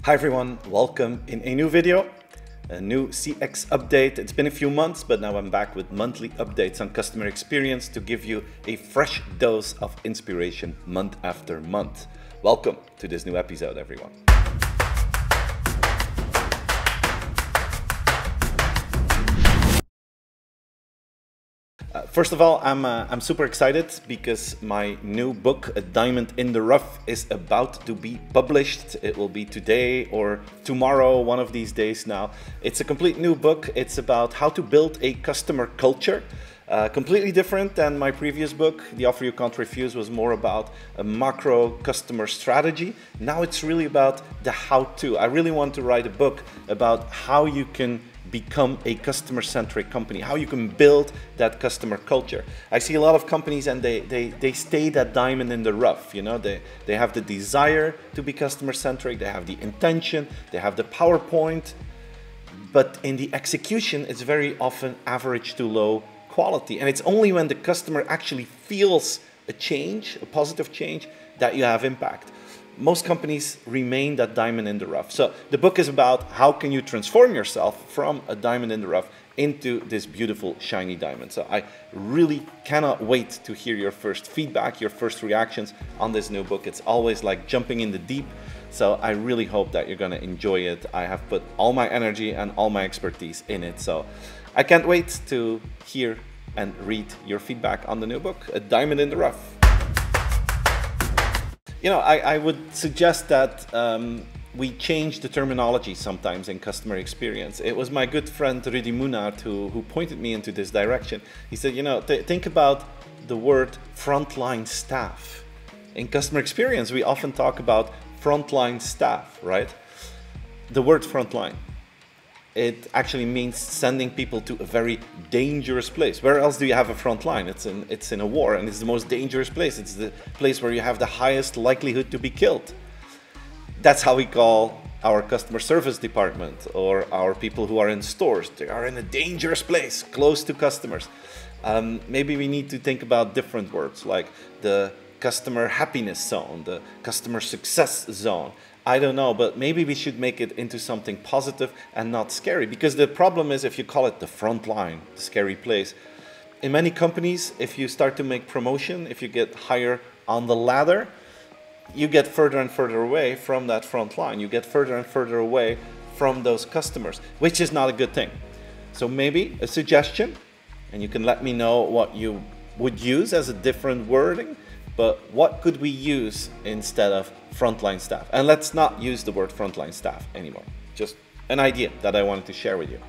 Hi everyone, welcome in a new video, a new CX update. It's been a few months, but now I'm back with monthly updates on customer experience to give you a fresh dose of inspiration month after month. Welcome to this new episode, everyone. First of all, I'm super excited because my new book, A Diamond in the Rough, is about to be published. It will be today or tomorrow, one of these days now. It's a complete new book. It's about how to build a customer culture. Completely different than my previous book. The Offer You Can't Refuse was more about a macro customer strategy. Now it's really about the how-to. I really want to write a book about how you can become a customer-centric company, how you can build that customer culture. I see a lot of companies and they stay that diamond in the rough. You know, they have the desire to be customer-centric, they have the intention, they have the PowerPoint, but in the execution, it's very often average to low quality. And it's only when the customer actually feels a change, a positive change, that you have impact. Most companies remain that diamond in the rough. So the book is about how can you transform yourself from a diamond in the rough into this beautiful shiny diamond. So I really cannot wait to hear your first feedback, your first reactions on this new book. It's always like jumping in the deep. So I really hope that you're going to enjoy it. I have put all my energy and all my expertise in it. So I can't wait to hear and read your feedback on the new book, A Diamond in the Rough. You know, I would suggest that we change the terminology sometimes in customer experience. It was my good friend Rudy Munard who pointed me into this direction. He said, you know, think about the word frontline staff. In customer experience, we often talk about frontline staff, right? The word frontline, it actually means sending people to a very dangerous place. Where else do you have a front line? It's in a war, and it's the most dangerous place. It's the place where you have the highest likelihood to be killed. That's how we call our customer service department or our people who are in stores. They are in a dangerous place, close to customers. Maybe we need to think about different words like the customer happiness zone, the customer success zone. I don't know, but maybe we should make it into something positive and not scary. Because the problem is if you call it the front line, the scary place, in many companies, if you start to make promotion, if you get higher on the ladder, you get further and further away from that front line. You get further and further away from those customers, which is not a good thing. So maybe a suggestion, and you can let me know what you would use as a different wording. But what could we use instead of frontline staff? And let's not use the word frontline staff anymore. Just an idea that I wanted to share with you.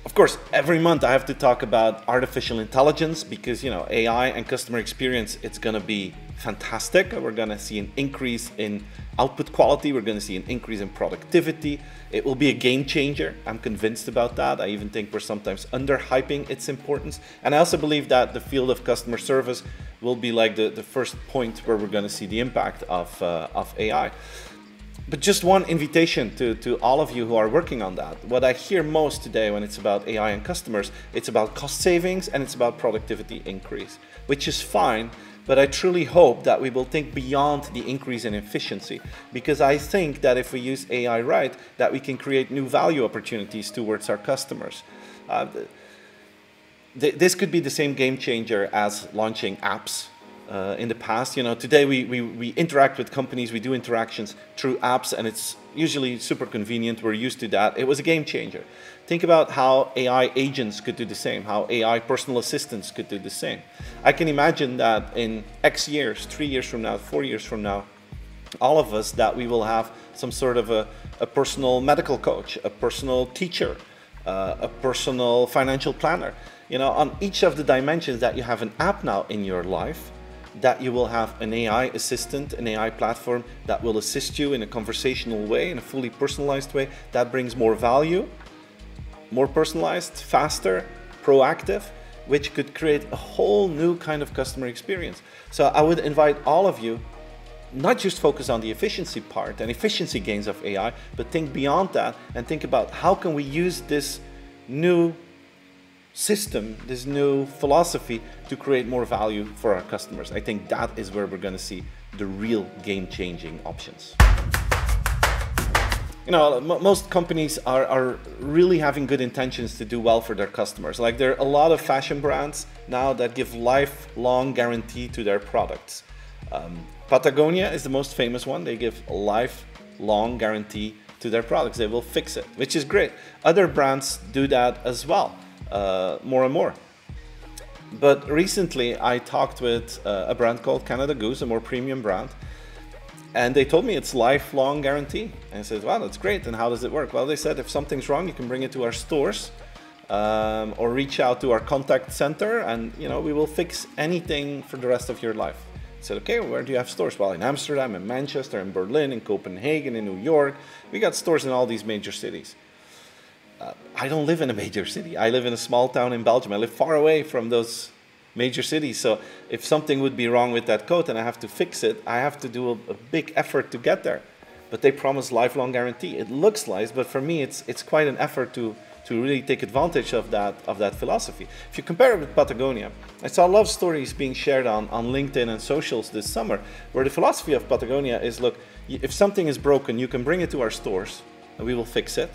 Of course, every month I have to talk about artificial intelligence because, you know, AI and customer experience, it's going to be fantastic. We're going to see an increase in output quality. We're going to see an increase in productivity. It will be a game changer. I'm convinced about that. I even think we're sometimes underhyping its importance. And I also believe that the field of customer service will be like the first point where we're going to see the impact of AI. But just one invitation to all of you who are working on that. What I hear most today when it's about AI and customers, it's about cost savings and it's about productivity increase, which is fine. But I truly hope that we will think beyond the increase in efficiency, because I think that if we use AI right, that we can create new value opportunities towards our customers. This could be the same game changer as launching apps. In the past, you know, today we interact with companies, we do interactions through apps, and it's usually super convenient. We're used to that. It was a game changer. Think about how AI agents could do the same, how AI personal assistants could do the same. I can imagine that in X years, 3 years from now, 4 years from now, all of us, that we will have some sort of a personal medical coach, a personal teacher, a personal financial planner. You know, on each of the dimensions that you have an app now in your life, that you will have an AI assistant, an AI platform that will assist you in a conversational way, in a fully personalized way, that brings more value, more personalized, faster, proactive, which could create a whole new kind of customer experience. So I would invite all of you, not just focus on the efficiency part and efficiency gains of AI, but think beyond that and think about how can we use this new system, this new philosophy to create more value for our customers. I think that is where we're going to see the real game-changing options. You know, most companies are really having good intentions to do well for their customers. Like, there are a lot of fashion brands now that give lifelong guarantee to their products. Patagonia is the most famous one. They give a lifelong guarantee to their products. They will fix it, which is great. Other brands do that as well, more and more. But recently I talked with a brand called Canada Goose, a more premium brand, and they told me it's lifelong guarantee. And I said, wow, that's great. And how does it work? Well, they said if something's wrong, you can bring it to our stores or reach out to our contact center, and you know, we will fix anything for the rest of your life. I said, okay, where do you have stores? Well, in Amsterdam, in Manchester, in Berlin, in Copenhagen, in New York. We got stores in all these major cities. I don't live in a major city. I live in a small town in Belgium. I live far away from those major cities. So if something would be wrong with that coat and I have to fix it, I have to do a big effort to get there. But they promise lifelong guarantee. It looks nice, but for me, it's quite an effort to really take advantage of that philosophy. If you compare it with Patagonia, I saw a lot of stories being shared on LinkedIn and socials this summer, where the philosophy of Patagonia is, look, if something is broken, you can bring it to our stores and we will fix it.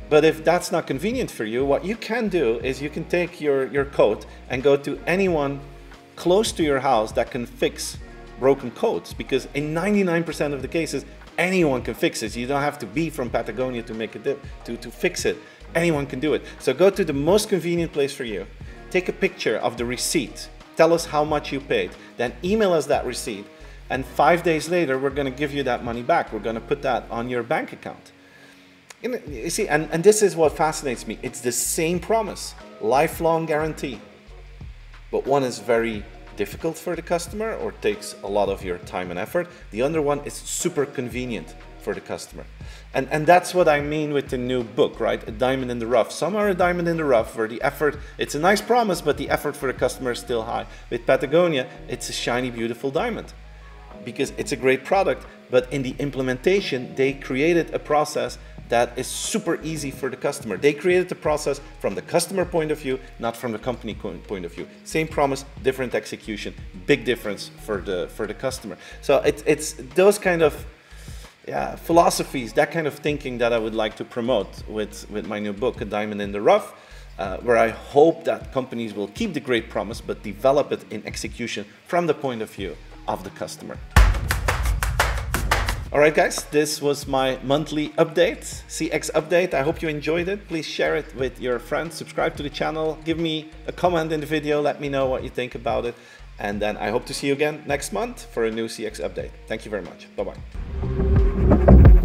But if that's not convenient for you, what you can do is you can take your coat and go to anyone close to your house that can fix broken coats, because in 99% of the cases, anyone can fix it. You don't have to be from Patagonia to make it to fix it. Anyone can do it. So go to the most convenient place for you. Take a picture of the receipt. Tell us how much you paid. Then email us that receipt. And 5 days later, we're going to give you that money back. We're going to put that on your bank account. You see, and this is what fascinates me. It's the same promise, lifelong guarantee. But one is very difficult for the customer or takes a lot of your time and effort. The other one is super convenient for the customer. And that's what I mean with the new book, right? A diamond in the rough. Some are a diamond in the rough where the effort, it's a nice promise, but the effort for the customer is still high. With Patagonia, it's a shiny, beautiful diamond because it's a great product, but in the implementation, they created a process that is super easy for the customer. They created the process from the customer point of view, not from the company point of view. Same promise, different execution, big difference for the customer. So it's those kind of philosophies, that kind of thinking that I would like to promote with my new book, A Diamond in the Rough, where I hope that companies will keep the great promise, but develop it in execution from the point of view of the customer. All right, guys, this was my monthly update, CX update. I hope you enjoyed it. Please share it with your friends, subscribe to the channel, give me a comment in the video, let me know what you think about it. And then I hope to see you again next month for a new CX update. Thank you very much. Bye-bye.